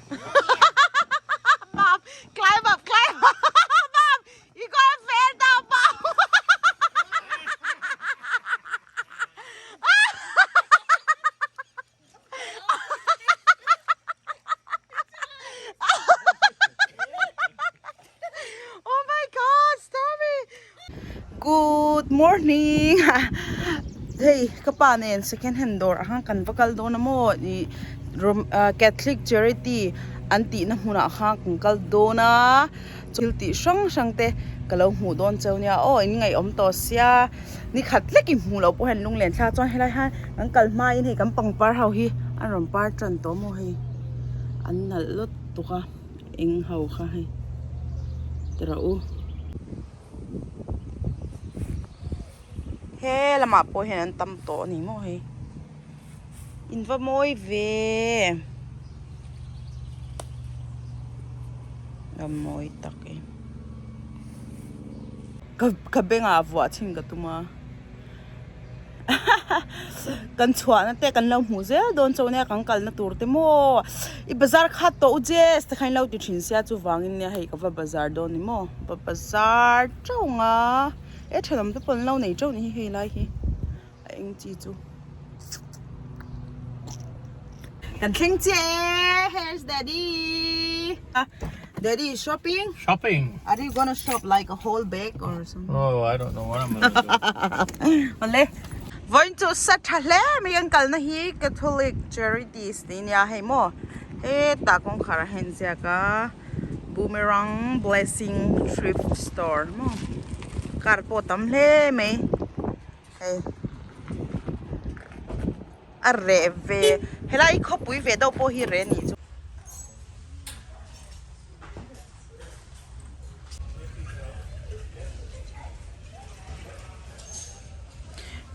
Mom, climb up, Mom, you gotta fall down, Mom. Oh my God, stop it. Good morning. Hey, kapanin, second hand door. Ahang kan bakal do na mo ni Catholic Charity anti na muna ahang kung kaldo na chilti sang sang te kalau mu don chau nia o in ngai om to sia ni khatle ki mu lo po han lung len thla chon helai han ang kal mai ni kam pang par hau hi an rom par tran to mo hi an nal lot tu ka eng hau kha hi tera u he lama po hen tam to ni mo he in va moi ve la moi tak e ka benga vua chin ka tuma kan chhuak na te kan lo mu zel don chone kan kal na tur te mo I bazar khat to Jess te khain lo ti thin sia chu wangin ne hei ka va bazar don ni mo ba bazar chonga e thalam te pon lo nei chau ni hei lai hi eng chi chu kan thing che here's daddy Daddy is shopping? Shopping? Are you gonna shop like a whole bag or something? Oh, I don't know what I'm gonna do. Male. Going to Sathale, may ang kal na hi Catholic Charities ni niya hay mo. Ta kong karahen siya ka Boomerang Blessing Thrift Store mo. Karpo tamle may. Hey. Areve. Hela ikopui ve daw po hi ren ni.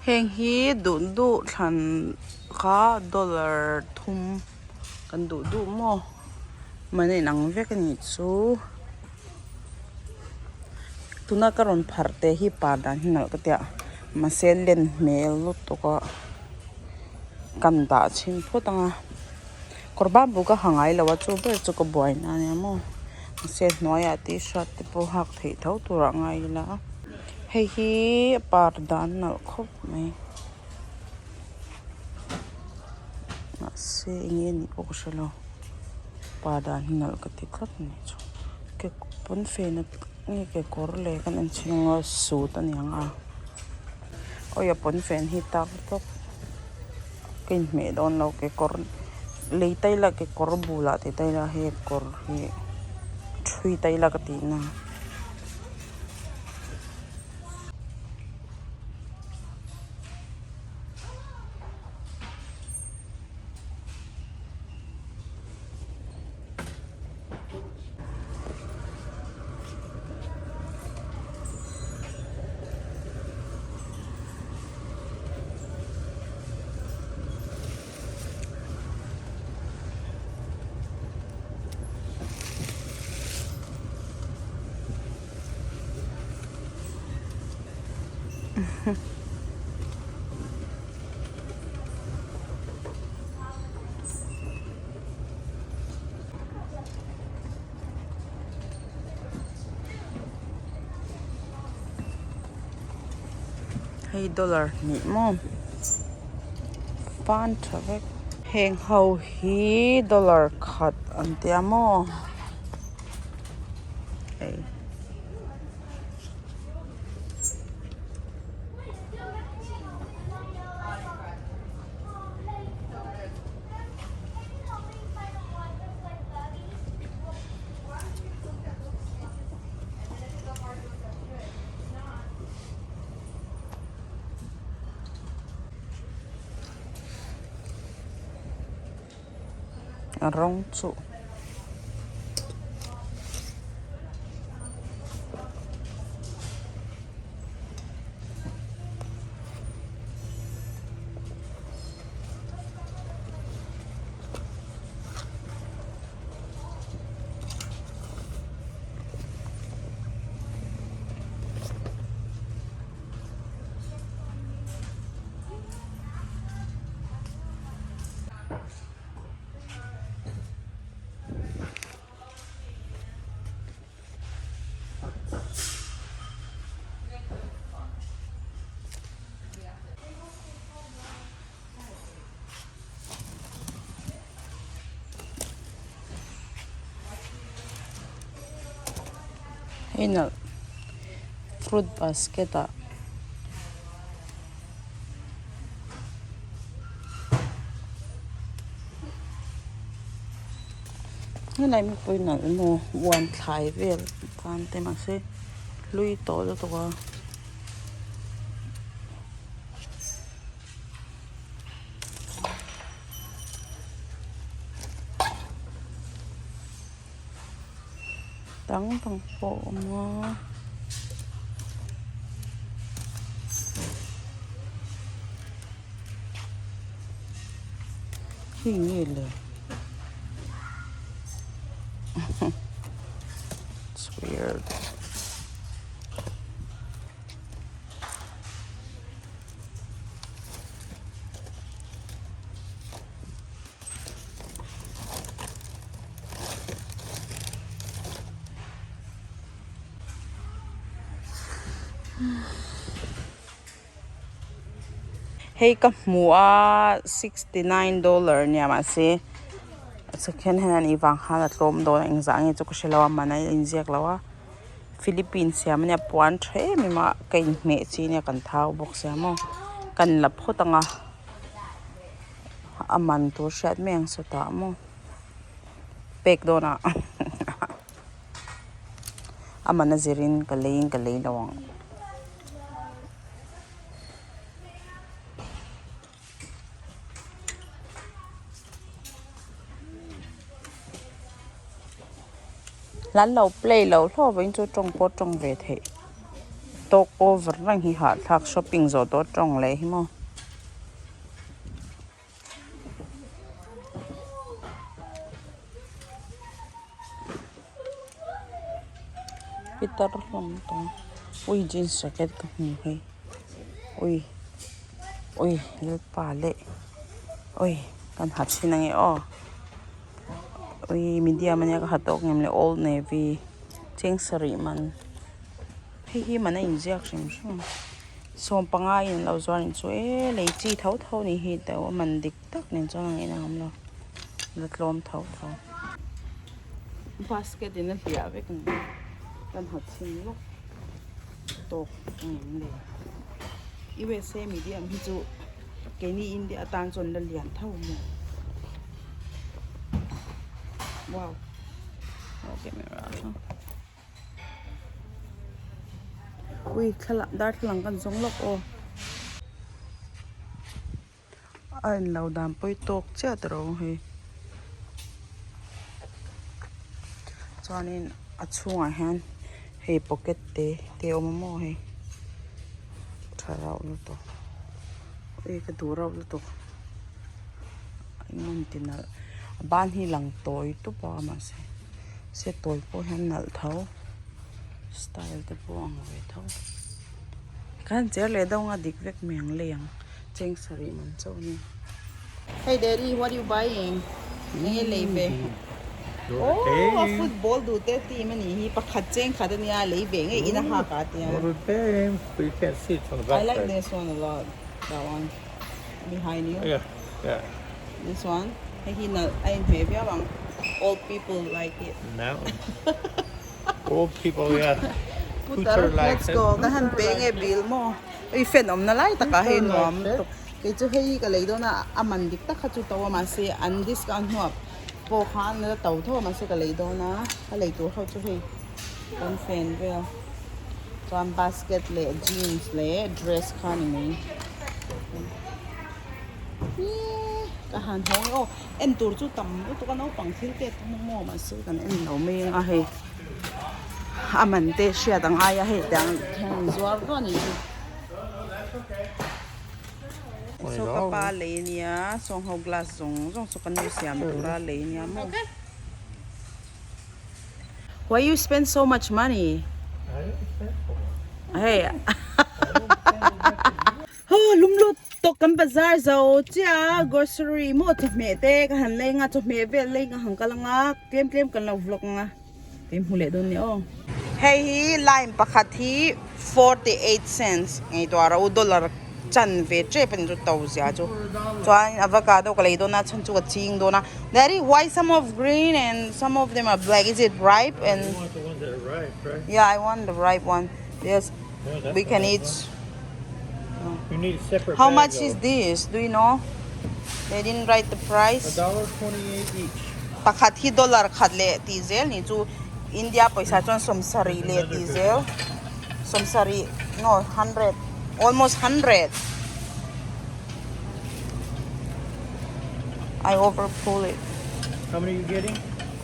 Heng hi du than kha dollar thum kan du mo mane nang ve kan ni chu tuna karon pharte hi padan hinal ka tia masel len mel lu to ka kan da chin photanga korba bu ka hangai lawa chu ber chu ko boy na ne mo se noya ti shot te po hak thei thau tura ngai la hei hi pardan nal khop mai na se nge ni ko shalo pardan nal ka ti khat ni chu ke pon fe na nge ke kor le kan an chinga su ta ni anga o ya pon fen hi tak tok kin me don lo ke kor le tai la ke kor bula te tai la he kor hi thui tai la ka ti na hey dollar ni mo pan thavek heng ho hi dollar khat an tia mo hey rong chu Hina fruit basket à. Cái này mình phải nở nó hoàn thái về can thế mà sẽ lui tổ cho tụi tăng tăng bộ mà hình như là it's weird. Hey, ka mua $69 nha mà se second hand ivang hala tom do ang zangi chu ko shelawa manai injek lawa Philippines ya manya puan the mi ma kai me chi ne kan thau bok se mo kan lap khotanga aman to shat meng so ta mo pek do na amana zirin ka lein lawang lan lâu play lâu lo với chỗ trong pot trong về thế talk over rằng hi hạ thạc shopping rồi đó trong lấy hi mo Peter lắm to ui jeans jacket ka hung hay ui lel pa lệ ui kan hat sin ang o ui media man ya ka hatok ngem le old navy cheng sari man hi man in jak sim shum som pangai in lo zwan chu e lei chi thau ni hi ta man dik tak nen chang ina ham lo latlom thau basket in a hia ve kan hat sin lo tok ngem le USA medium hi chu ke ni India tang chon la lian thau mo wow okay me ra ui khala dar thlang kan zong lok o ai lau dam poi tok cha tro he chuanin a chunga han he pocket te o mo he tharau lu to e ka durau lu to ngon tinal ban hi lang toy tu pa ma se toy po han nal thau style te po ang ve thau kan cher le dong a dik vek meng leng cheng sari man chau ni hey daddy what are you buying nge leibe oh a football du te ti mani hi pakhat cheng khad ni a leibe nge ina ha ka ti You can see it from the back. I like this one a lot, that one behind you. Yeah. This one he na I maybe abang old people like it. No. Old people, yeah. Putar, let's go. Kahan penge bill mo. Ay phenom na lai ta ka he nom. Kay chu hei ka leido na aman dik ta kha chu taw ma se an discount ho. Po khan na taw tho ma se ka leido na ka leido ho chu hei. Kon fan well. From basket le jeans le dress khan ni. Kahan hong o en tur chu tam tu ka no pang thil te tu mo ma se kan en no me a he aman te sia dang aya he dang thang zuar ro ni so ka pa le nia song ho glass zong so kan siam tura le nia mo why you spend so much money hey oh lumlut to kan bazar zo cha grocery mo te me te ka han le nga to me ve le nga hang kalanga klem kan lo vlog nga tim hule don ni o hey hi lime pakhat hi 48 cents ngai to ara $1 chan ve che pen ju tau zia ju chuan avocado ka lei do na chan chu ching do na daddy why some of green and some of them are black is it ripe You and want the ones that are ripe, right? yeah I want the ripe one yes Yeah, that's we the can nice eat one. You need a separate how bag, much though. is this do you know they didn't write the price $1.28 each. pakhat hi dollar khat le tizel ni chu India paisa chon somsari There's le another big tizel one. somsari no 100 almost 100 I overpull it How many are you getting?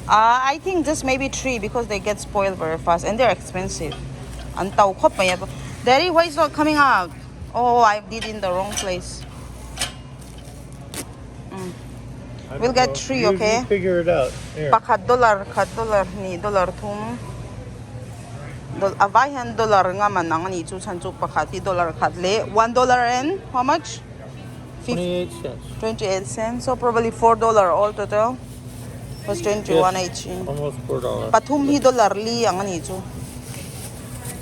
I think just maybe 3 because they get spoiled very fast and they're expensive and tau khop pa ya daddy why is not coming out oh I did in the wrong place I We'll don't get know. 3 You okay figure it out. Here. pakhat dollar ni dollar thum avayan dollar nga man ang ni chu chan chu pakhat hi dollar khat le $1 and how much 28 cents. 28 cents so probably $4 all total was 21 Yes, 18 almost $4. pathum hi dollar li ang ni chu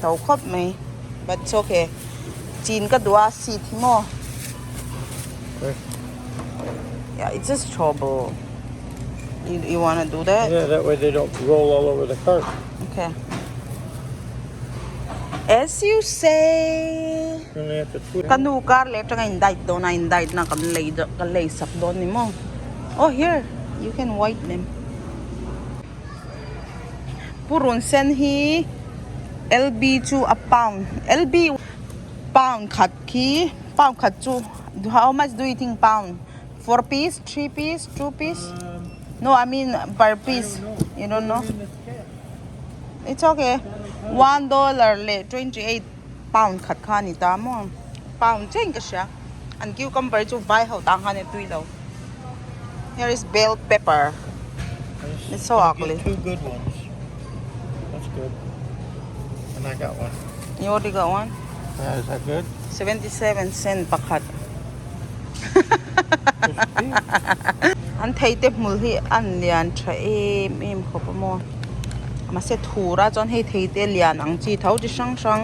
tau khop mai but it's okay chin ka dua si thi mo Okay. yeah it's just trouble you want to do that Yeah, that way they don't roll all over the cart. okay as you say You only have to twist. kanu kar le tanga indict na kan lay sap don ni mo oh here you can white them purun sen hi LB to a pound LB pound khat ki pound khat chu how much do you think pound 4 piece 3 piece 2 piece no I mean per piece you don't know it's okay $1 le 28 pound khat kha ni ta mo pound chen ka sha an kiu compare chu vai ho tang ha ne tui lo here is bell pepper it's so ugly Get 2 good ones. That's good. And I got one. you already got one Is that good? 77 cent pakhat It's big. an thei te mul hi an lian tha em khop mo ma se thura chon hei thei te lian ang chi thau chi sang sang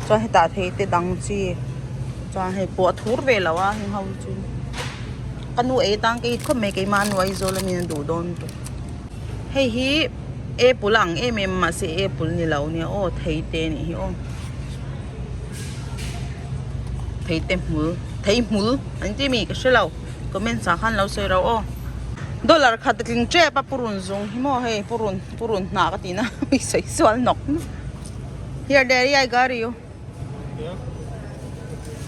chon hei ta thei te dang chi chon hei po thur ve lawa hi hau chu kanu e tang ke khop me ke man wai zo la min du don to hei hi e pulang e mem ma se e pul ni lau ni o thei te ni hi o thei te mul an ti mi ka shelau comment sa khan lau se rau o dollar khat king che pa purun zong hi mo hey purun na ka tina mi sai swal nok here daddy I got you Yeah.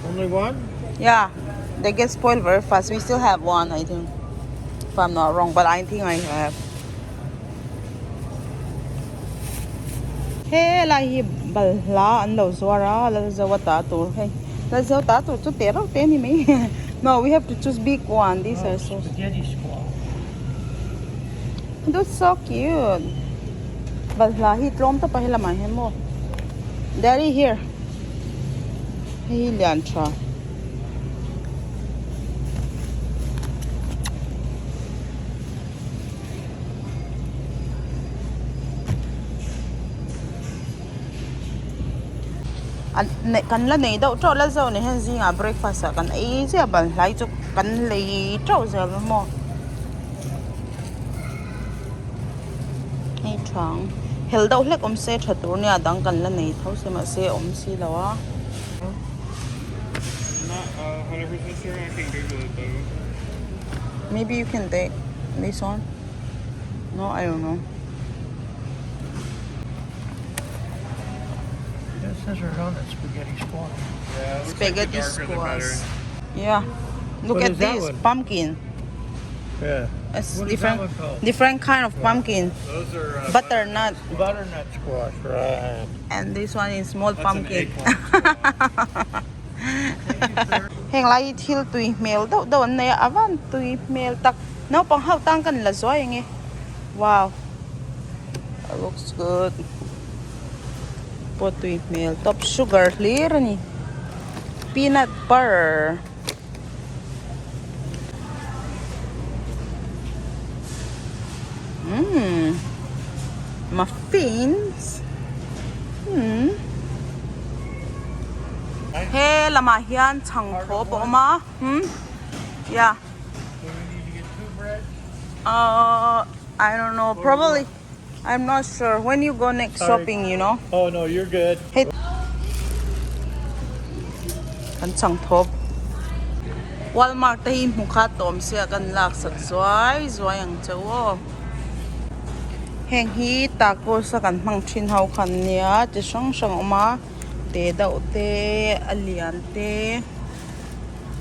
Only one? yeah they get spoiled very fast we still have one I think if I'm not wrong but I think I have hey la hi bal la an lo zwara la zawata tu hey la zawata tu chu te ro te ni me no we have to choose big one these are so Spaghetti squash. that's so cute but la hi tlom ta pahila ma he mo daddy here hi lian cha kan la nei dau tro la zo ne hen zinga breakfast kan ai je ban lai chu kan lei tro ze mo ai thang hel dau hlek om se thatur ne adang kan la nei thau se ma se om si lawa Not 100% sure. I can Google it though. maybe you can take this one no I don't know That says right on that spaghetti squash. Yeah, it looks spaghetti like the darker the better. squash yeah look What at is that this one? pumpkin Yeah. it's What is different that one called? different kind of pumpkin Those are butternut Butternut squash, right. and this one is small That's an pumpkin acorn squash. heng lai thil tui mel do ne avan tui mel tak no pang hau tang kan la zoi nge wow that looks good po tui mel top sugar clear ni peanut butter muffins I Hey, lama hian chang tho po ma. Yeah. Do we need to get 2 breads? I don't know. Probably. I'm not sure. When you go next Sorry. shopping, you know. Oh no, you're good. Hey. Kan chang thop. Walmart te hin mukha tom sia kan lak sak zoi ang chawo. Heng hi taco sa kan mang thin hau khan nia te sang oma te dau te alian te.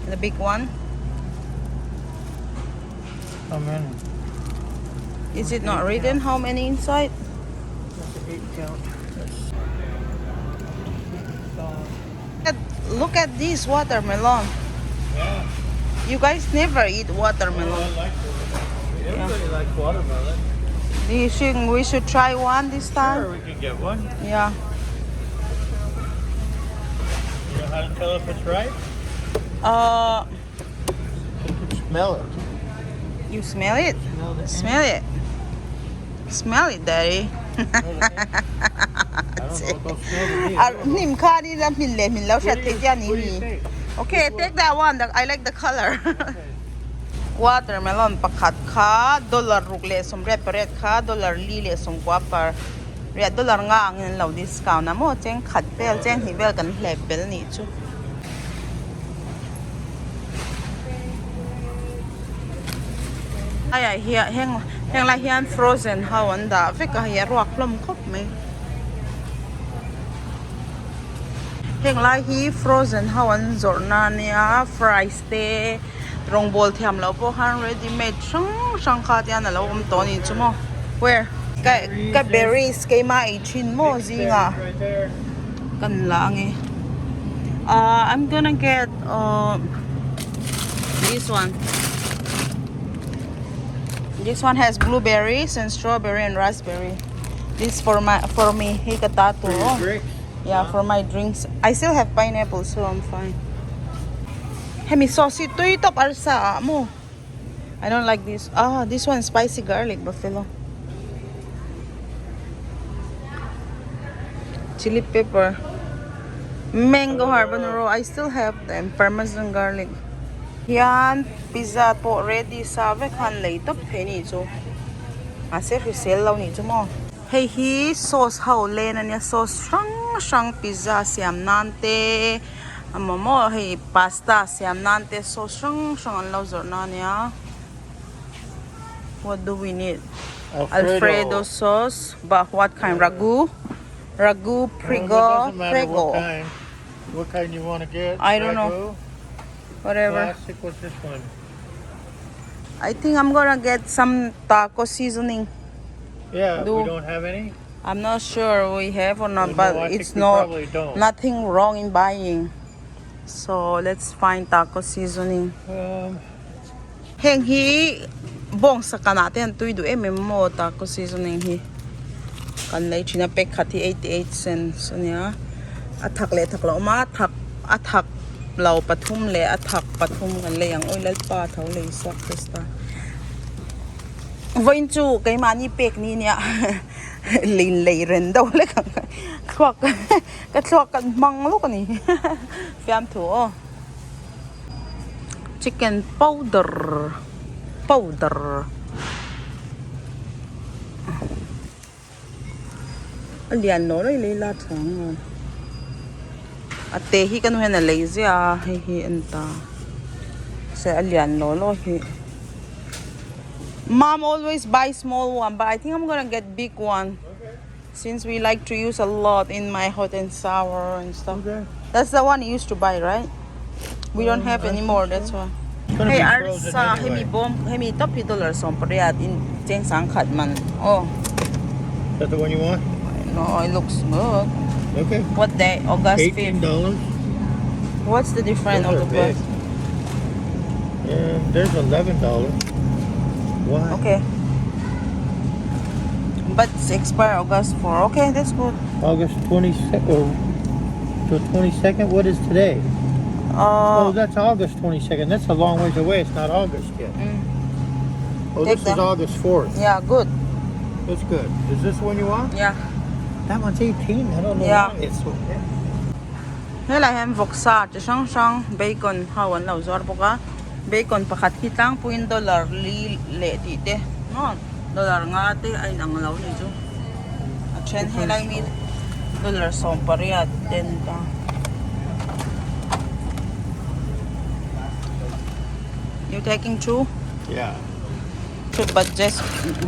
The big one. How many? Is it not written how many inside? That's an 8 count. Look at this watermelon. Yeah. You guys never eat Oh, watermelon. I like it. Everybody likes watermelon. Do you think we should try one this Sure, time? we can get one. Yeah. You know how to tell if it's ripe? You can smell it. You smell it? Smell the Smell it. Smell it, Daddy. I don't know. Don't smell the meat. Nim kha ni la min le min lau sha What do te you- ja ni what do you ni. think? Okay, take that one. I like the color. Watermelon pakhat kha dollar ruk le som red paret kha dollar li le som kwa par red dollar nga ang lau discount na mo cheng khat bel cheng hi bel kan hle bel ni chu. Ai hi heng la hian frozen how anda ve ka hi ruak plom khop me. Heng lai hi frozen hawan zorna nia fries te rong bol thiam lo po han ready made sang kha tian na lo to ni chumo where ka berries ke ma I chin mo zinga Right there. kan la nge I'm gonna get this one has blueberries and strawberry and raspberry. This for me hey ka tato. Drink. Yeah, for my drinks. I still have pineapple, so I'm fine. Hey, mi saucy to top arsa mo. I don't like this. This one spicy garlic buffalo. Chili pepper. Mango habanero. I still have them. Parmesan garlic. Yan pizza po ready sa vekan lay top penny so. Ase resell law ni mo. Hey, he sauce how len and sauce shang pizza siam nante amamo hey pasta siam nante sauce shang an law zorna niya. What do we need? Alfredo sauce, but what kind? Ragu Doesn't matter prego. What kind you want to get? I don't know. Ragu? Whatever. Classic. What's this one? I think I'm gonna get some taco seasoning. Yeah, we don't have any. I'm not sure we have or not, No, but I think it's we not probably don't. nothing wrong in buying. So let's find taco seasoning. Heng hi bong sa kanaten tuy do mo taco seasoning hi. Kan lay china pek khati 88 cents nya. Athak le thak lo ma athak lau pathum le athak pathum kan le yang oil pa thau le sak testa. Voin chu kai mani pek ni nya lin lei ren do le kan chhuak ka chhuak kan mang lo kan ni fiam thu chicken powder alian no le la thang ate hi kan hen le zia hi anta se alian lo hi. Mom always buys small one, but I think I'm gonna get big one. Okay. Since we like to use a lot in my hot and sour and stuff. Okay. That's the one you used to buy, right? We don't have anymore, that's why. It's gonna Hey, be frozen Arsa, anyway. hemi top $2 som pariat in Cheng Sang Khat man. Oh, Is that the one you want? no, it looks good. Okay. What day? August 5th. $18. What's the difference Those of are the big. price? And there's $11. Why? Okay. But it's expire August 4. Okay, that's good. August 22nd. Oh, the 22nd. What is today? Oh, that's August 22nd. That's a long ways away. It's not August yet. Oh, Take this is them. August 4th. Yeah, good. That's good. Is this the one you want? Yeah. That one's 18. I don't know Yeah. why it's so big. Thế là em vọc sa cho sang sang bacon hawan lau zor boka bacon pakhat hitang puin dollar li le ti te no dollar nga te ay nang lau ni chu a chen he lai mi dollar som paria ten ta you taking two? Yeah. Two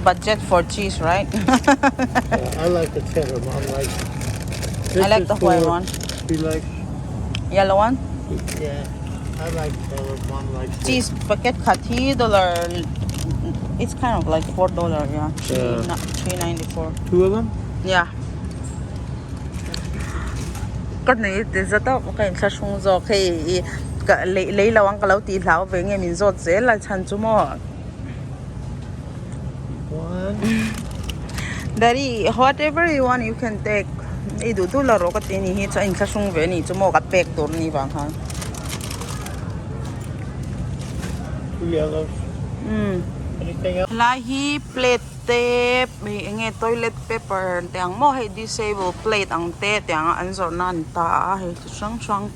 budget for cheese, right? I like the cheddar. Mom likes. I like the white one. You like? Yellow one? Yeah. I like cheddar. Mom likes. Cheese packet $3. It's kind of like $4, yeah. $3.94. Two of them? Yeah. Cái này thì rất tốt, cái sao không rõ khi lấy lâu ăn cái lâu tí lâu về nghe mình rót dễ là chăn chú mò. One. Daddy, whatever you want you can take. Idu tu là rồi cái tiền này hết anh sao không về này chú mò cái bag đồ này vàng ha. Two yellows. Anything else? Lahi plate te nghe toilet paper tiang mo hay disable plate ang te tiang an zo nan ta hay sang sang.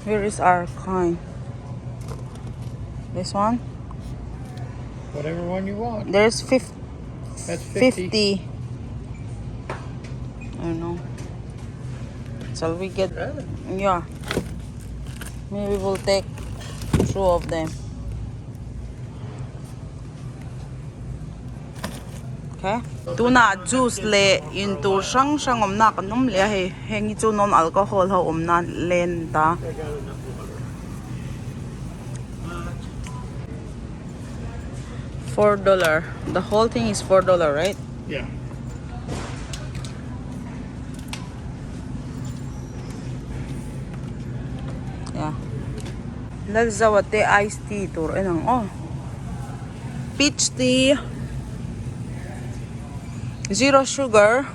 Where is our coin? This one? Whatever one you want. There's That's 50. 50. I don't know. Shall we get? Yeah. Maybe we'll take two of them. Okay. Tuna juice le into sang sang omna kanom le he hengi chu non alcohol ho omna len ta. $4. The whole thing is $4, right? Yeah. Yeah. Let's zawate iced tea tur enang oh. Peach tea. 0 sugar.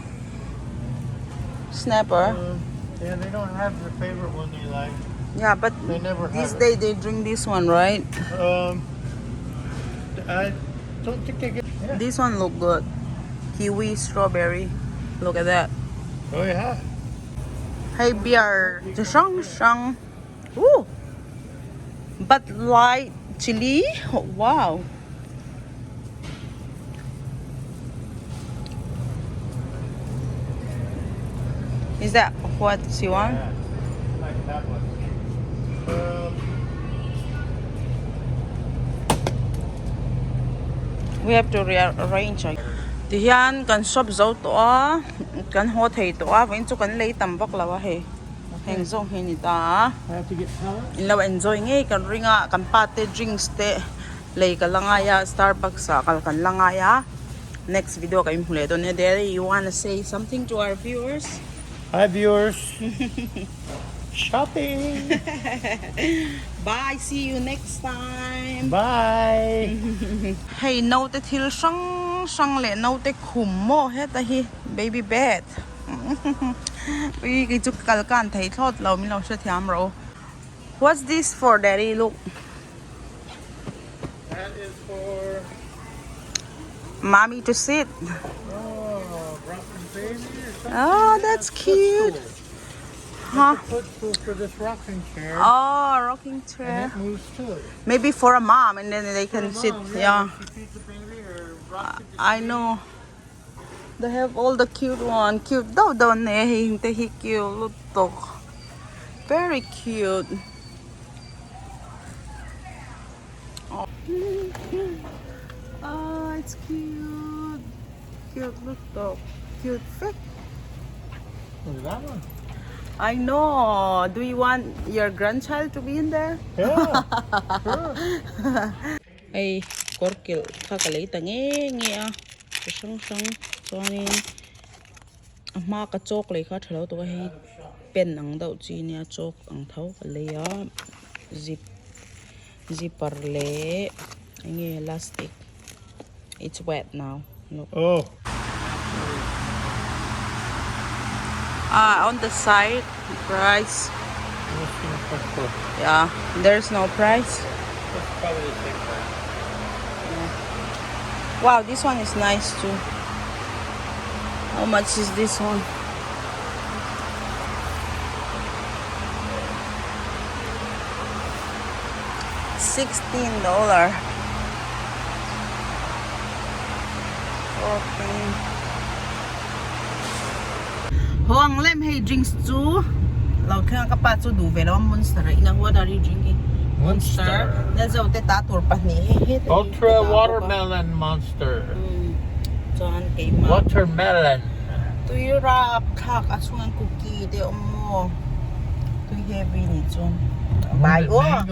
Snapper. Yeah, they don't have their favorite one they like. Yeah, but They never this have day they drink this one, right? I don't think they get. Yeah. This one look good. Kiwi strawberry. Look at that. Oh yeah. Hey beer. Shang shang. Ooh. But light chili. Oh, wow. Is that what you want? Yeah. I like that one. We have to rearrange. Diyan kan shop zo to a kan ho thei to a wen chu kan lei tam bak lawa he. Heng zong he ni ta. I have to get pellets. In law enjoy nge kan ringa kan pate drinks te lei ka langa ya Starbucks sa kal kan langa ya. Next video kay mule do ne there. You want to say something to our viewers? Hi viewers. Shopping. Bye, see you next time. Bye. Hey, no te thil sang le no te khum mo he ta hi baby bed. We cái chút kalkan thấy thốt lâu mình lâu sẽ thiam rồi. What's this for, Daddy? Look. That is for Mommy to sit. rocking baby or something. Oh, that's cute. Huh? Footstool for this rocking chair. Oh, rocking chair. And it moves too. Maybe for a mom, and then they can sit. Yeah. She feeds the baby or rocks it. I know. They have all the cute one. Cute daw daw ne hinte hi cute lutok. Very cute. Oh. Oh, it's cute. Cute lutok. Cute fit. Look at that one. I know. Do you want your grandchild to be in there? Yeah. Sure. Ay, korkil kakalay tangi ngia. Sang sang chuanin ma ka chok le kha thalo to hi pen ang dau chi nia chok ang thau ka le ya zipper le nge elastic. It's wet now. Look. Oh. On the side price. Yeah, there's no price. That's probably the same price. Wow, this one is nice too. How much is this one? $16. Okay. Hoang lem hey drinks too.เราเครื่องกระป๋าจูดูเวลา Monster. Ina, what are you drinking? Monster. That's what they tatur pa ni. Ultra watermelon monster. John came up. Watermelon. To you wrap thak asuan cookie de omo. To heavy ni John. Bye. Oh.